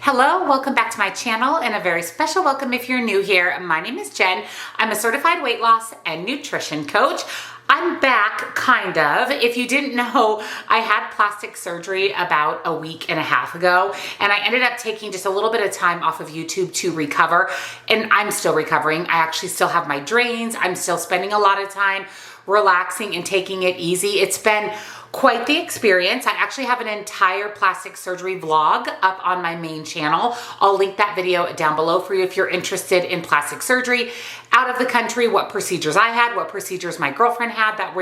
Hello, welcome back to my channel and a very special welcome if you're new here. My name is Jen. I'm a certified weight loss and nutrition coach. I'm back, kind of. If you didn't know, I had plastic surgery about a week and a half ago, and I ended up taking just a little bit of time off of YouTube to recover, and I'm still recovering. I actually still have my drains. I'm still spending a lot of time relaxing and taking it easy. It's been quite the experience. I actually have an entire plastic surgery vlog up on my main channel. I'll link that video down below for you if you're interested in plastic surgery out of the country, what procedures I had, what procedures my girlfriend had that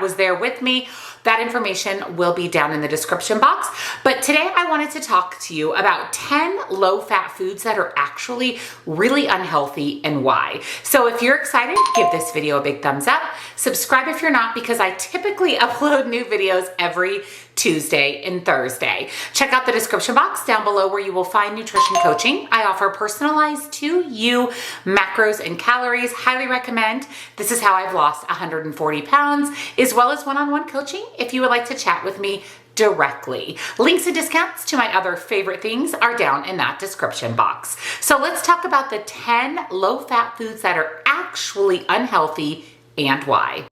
was there with me. That information will be down in the description box. But today I wanted to talk to you about 10 low-fat foods that are actually really unhealthy and why. So if you're excited, give this video a big thumbs up. Subscribe if you're not, because I typically upload new videos every Tuesday and Thursday. Check out the description box down below where you will find nutrition coaching. I offer personalized to you macros and calories. Highly recommend. This is how I've lost 140 pounds, as well as one-on-one coaching if you would like to chat with me directly. Links and discounts to my other favorite things are down in that description box. So let's talk about the 10 low-fat foods that are actually unhealthy and why.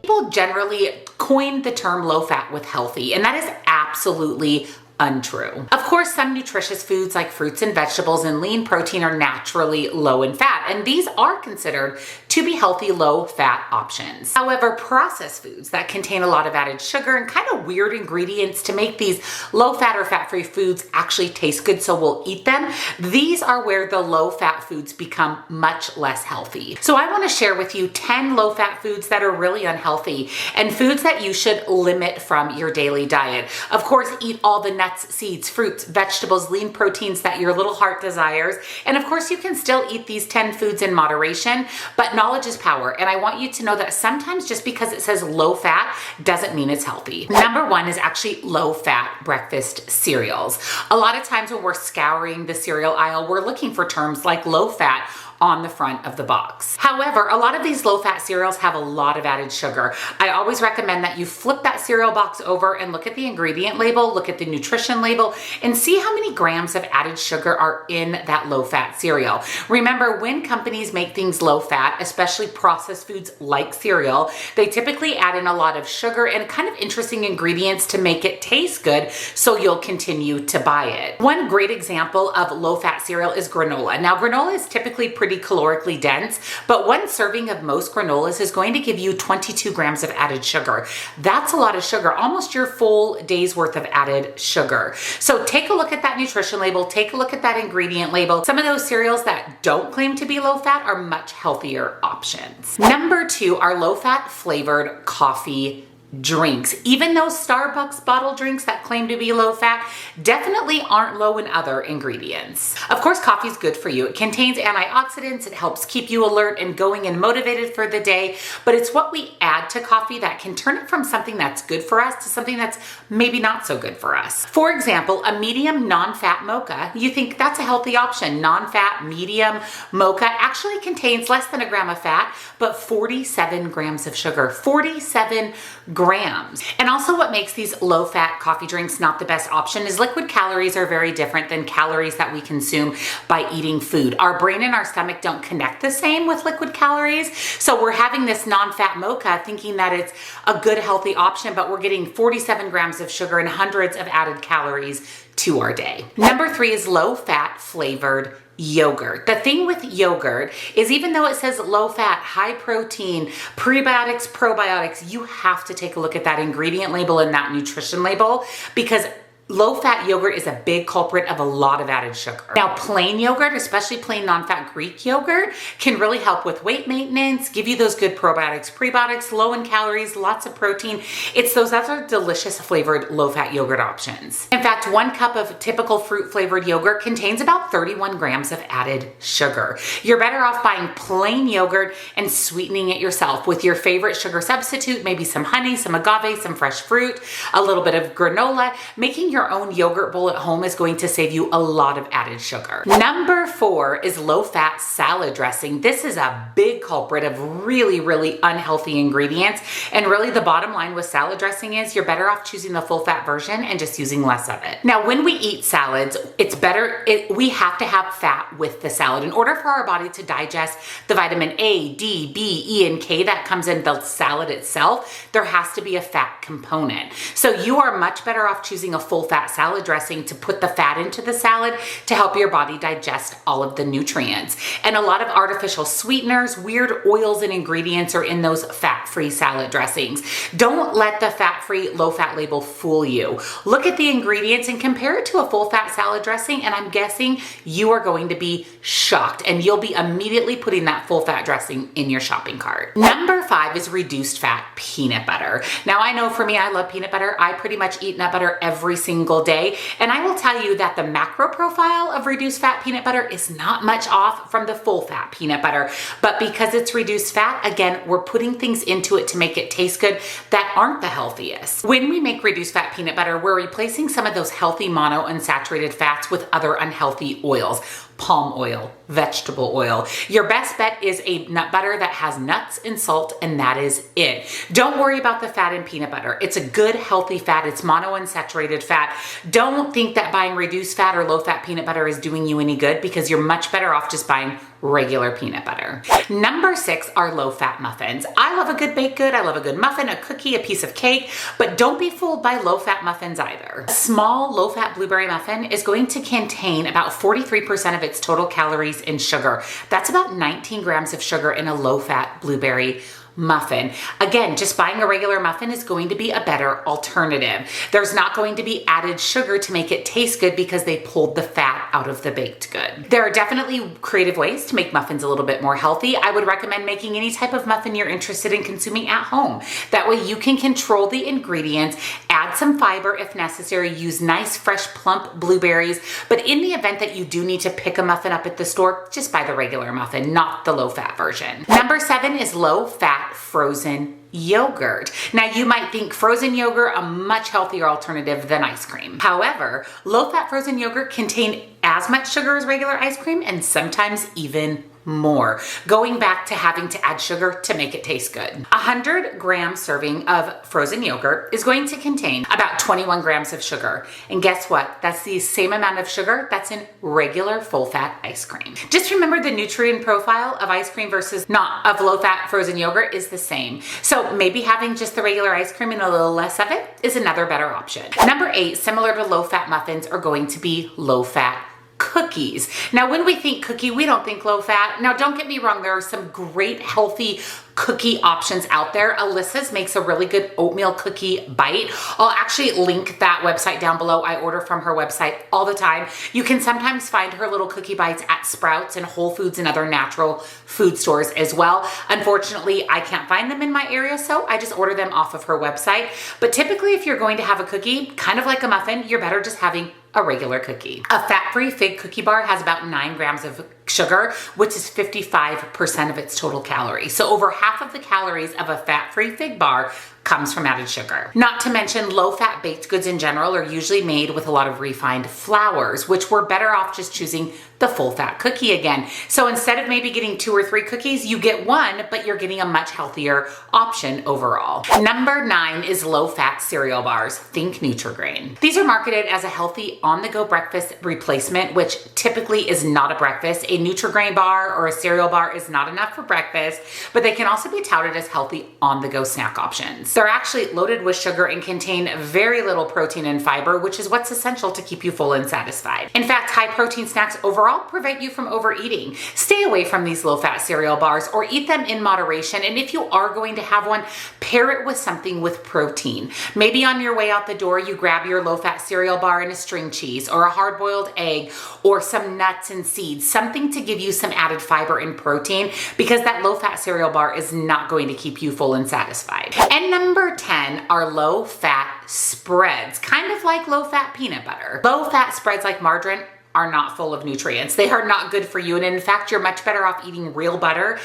People generally coin the term low fat with healthy, and that is absolutely untrue. Of course, some nutritious foods like fruits and vegetables and lean protein are naturally low in fat, and these are considered to be healthy low-fat options. However, processed foods that contain a lot of added sugar and kind of weird ingredients to make these low-fat or fat-free foods actually taste good so we'll eat them, these are where the low-fat foods become much less healthy. So I want to share with you 10 low-fat foods that are really unhealthy and foods that you should limit from your daily diet. Of course, eat all the nuts, seeds, fruits, vegetables, lean proteins that your little heart desires. And of course, you can still eat these 10 foods in moderation, but knowledge is power. And I want you to know that sometimes just because it says low fat doesn't mean it's healthy. Number one is actually low fat breakfast cereals. A lot of times when we're scouring the cereal aisle, we're looking for terms like low fat on the front of the box. However, a lot of these low-fat cereals have a lot of added sugar. I always recommend that you flip that cereal box over and look at the ingredient label, look at the nutrition label, and see how many grams of added sugar are in that low-fat cereal. Remember, when companies make things low-fat, especially processed foods like cereal, they typically add in a lot of sugar and kind of interesting ingredients to make it taste good, so you'll continue to buy it. One great example of low-fat cereal is granola. Now, granola is typically pretty calorically dense, but one serving of most granolas is going to give you 22 grams of added sugar. That's a lot of sugar, almost your full day's worth of added sugar. So take a look at that nutrition label, take a look at that ingredient label. Some of those cereals that don't claim to be low fat are much healthier options. Number two are low fat flavored coffee drinks. Even those Starbucks bottle drinks that claim to be low fat definitely aren't low in other ingredients. Of course, coffee is good for you. It contains antioxidants. It helps keep you alert and going and motivated for the day, but it's what we add to coffee that can turn it from something that's good for us to something that's maybe not so good for us. For example, a medium non-fat mocha, you think that's a healthy option. Non-fat medium mocha actually contains less than a gram of fat, but 47 grams of sugar. 47 grams. And also what makes these low-fat coffee drinks not the best option is liquid calories are very different than calories that we consume by eating food. Our brain and our stomach don't connect the same with liquid calories. So we're having this non-fat mocha thinking that it's a good healthy option, but we're getting 47 grams of sugar and hundreds of added calories to our day. Number three is low-fat flavored yogurt. The thing with yogurt is even though it says low fat, high protein, prebiotics, probiotics, you have to take a look at that ingredient label and that nutrition label, because low-fat yogurt is a big culprit of a lot of added sugar. Now, plain yogurt, especially plain non-fat Greek yogurt, can really help with weight maintenance, give you those good probiotics, prebiotics, low in calories, lots of protein. It's those other delicious flavored low-fat yogurt options. In fact, 1 cup of typical fruit-flavored yogurt contains about 31 grams of added sugar. You're better off buying plain yogurt and sweetening it yourself with your favorite sugar substitute, maybe some honey, some agave, some fresh fruit, a little bit of granola, making your your own yogurt bowl at home is going to save you a lot of added sugar. Number 4 is low-fat salad dressing. This is a big culprit of really, really unhealthy ingredients. And really the bottom line with salad dressing is you're better off choosing the full-fat version and just using less of it. Now, when we eat salads, it's better, we have to have fat with the salad in order for our body to digest the vitamin A, D, B, E, and K that comes in the salad itself. There has to be a fat component. So you are much better off choosing a full-fat salad dressing to put the fat into the salad to help your body digest all of the nutrients. And a lot of artificial sweeteners, weird oils, and ingredients are in those fat-free salad dressings. Don't let the fat-free, low-fat label fool you. Look at the ingredients and compare it to a full-fat salad dressing, and I'm guessing you are going to be shocked, and you'll be immediately putting that full-fat dressing in your shopping cart. Number 5 is reduced fat peanut butter. Now, I know for me, I love peanut butter. I pretty much eat nut butter every single day, and I will tell you that the macro profile of reduced fat peanut butter is not much off from the full-fat peanut butter, but because it's reduced fat, again, we're putting things into it to make it taste good that aren't the healthiest. When we make reduced fat peanut butter, we're replacing some of those healthy monounsaturated fats with other unhealthy oils. Palm oil, vegetable oil. Your best bet is a nut butter that has nuts and salt, and that is it. Don't worry about the fat in peanut butter. It's a good, healthy fat. It's monounsaturated fat. Don't think that buying reduced fat or low fat peanut butter is doing you any good, because you're much better off just buying regular peanut butter. Number 6 are low-fat muffins. I love a good baked good. I love a good muffin, a cookie, a piece of cake, but don't be fooled by low-fat muffins either. A small low-fat blueberry muffin is going to contain about 43% of its total calories in sugar. That's about 19 grams of sugar in a low-fat blueberry muffin. Again, just buying a regular muffin is going to be a better alternative. There's not going to be added sugar to make it taste good because they pulled the fat out of the baked good. There are definitely creative ways to make muffins a little bit more healthy. I would recommend making any type of muffin you're interested in consuming at home. That way you can control the ingredients, add some fiber if necessary, use nice, fresh, plump blueberries. But in the event that you do need to pick a muffin up at the store, just buy the regular muffin, not the low-fat version. Number 7 is low-fat frozen yogurt. Now, you might think frozen yogurt a much healthier alternative than ice cream. However, low-fat frozen yogurt contain as much sugar as regular ice cream, and sometimes even more, going back to having to add sugar to make it taste good. 100-gram serving of frozen yogurt is going to contain about 21 grams of sugar. And guess what? That's the same amount of sugar that's in regular full-fat ice cream. Just remember the nutrient profile of ice cream versus not of low-fat frozen yogurt is the same. So maybe having just the regular ice cream and a little less of it is another better option. Number 8, similar to low-fat muffins, are going to be low-fat cookies. Now, when we think cookie, we don't think low fat. Now, don't get me wrong, there are some great healthy cookie options out there. Alyssa's makes a really good oatmeal cookie bite. I'll actually link that website down below. I order from her website all the time. You can sometimes find her little cookie bites at Sprouts and Whole Foods and other natural food stores as well. Unfortunately, I can't find them in my area, so I just order them off of her website. But typically, if you're going to have a cookie, kind of like a muffin, you're better just having a regular cookie. A fat-free fig cookie bar has about 9 grams of sugar, which is 55% of its total calories. So over half of the calories of a fat-free fig bar comes from added sugar. Not to mention low-fat baked goods in general are usually made with a lot of refined flours, which we're better off just choosing the full-fat cookie again. So instead of maybe getting 2 or 3 cookies, you get 1, but you're getting a much healthier option overall. Number 9 is low-fat cereal bars. Think Nutri-Grain. These are marketed as a healthy on-the-go breakfast replacement, which typically is not a breakfast. A Nutri-Grain bar or a cereal bar is not enough for breakfast, but they can also be touted as healthy on-the-go snack options. They're actually loaded with sugar and contain very little protein and fiber, which is what's essential to keep you full and satisfied. In fact, high-protein snacks overall prevent you from overeating. Stay away from these low-fat cereal bars or eat them in moderation. And if you are going to have one, pair it with something with protein. Maybe on your way out the door, you grab your low-fat cereal bar and a string cheese or a hard-boiled egg or some nuts and seeds, something to give you some added fiber and protein, because that low-fat cereal bar is not going to keep you full and satisfied. And number 10 are low-fat spreads, kind of like low-fat peanut butter. Low-fat spreads like margarine are not full of nutrients. They are not good for you. And in fact, you're much better off eating real butter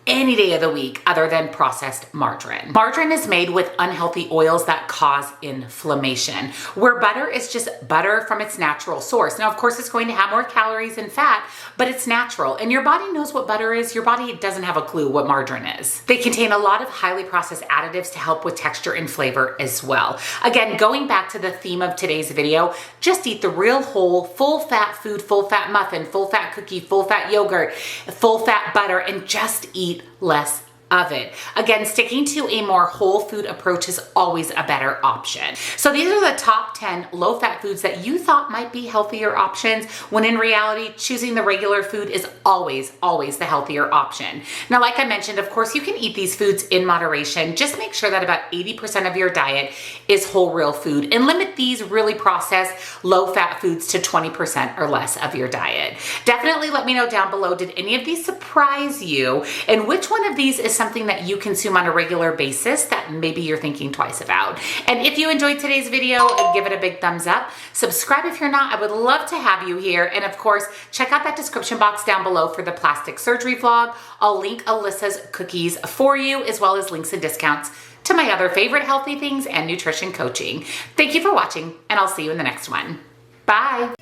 any day of the week other than processed margarine. Margarine is made with unhealthy oils that cause inflammation, where butter is just butter from its natural source. Now, of course, it's going to have more calories and fat, but it's natural. And your body knows what butter is. Your body doesn't have a clue what margarine is. They contain a lot of highly processed additives to help with texture and flavor as well. Again, going back to the theme of today's video, just eat the real whole, full fat food, full fat muffin, full fat cookie, full fat yogurt, full fat butter, and just eat less of it. Again, sticking to a more whole food approach is always a better option. So these are the top 10 low-fat foods that you thought might be healthier options, when in reality, choosing the regular food is always the healthier option. Now, like I mentioned, of course, you can eat these foods in moderation. Just make sure that about 80% of your diet is whole, real food, and limit these really processed low-fat foods to 20% or less of your diet. Definitely let me know down below, did any of these surprise you? And which one of these is something that you consume on a regular basis that maybe you're thinking twice about? And if you enjoyed today's video, give it a big thumbs up. Subscribe if you're not. I would love to have you here. And of course, check out that description box down below for the plastic surgery vlog. I'll link Alyssa's cookies for you, as well as links and discounts to my other favorite healthy things and nutrition coaching. Thank you for watching, and I'll see you in the next one. Bye.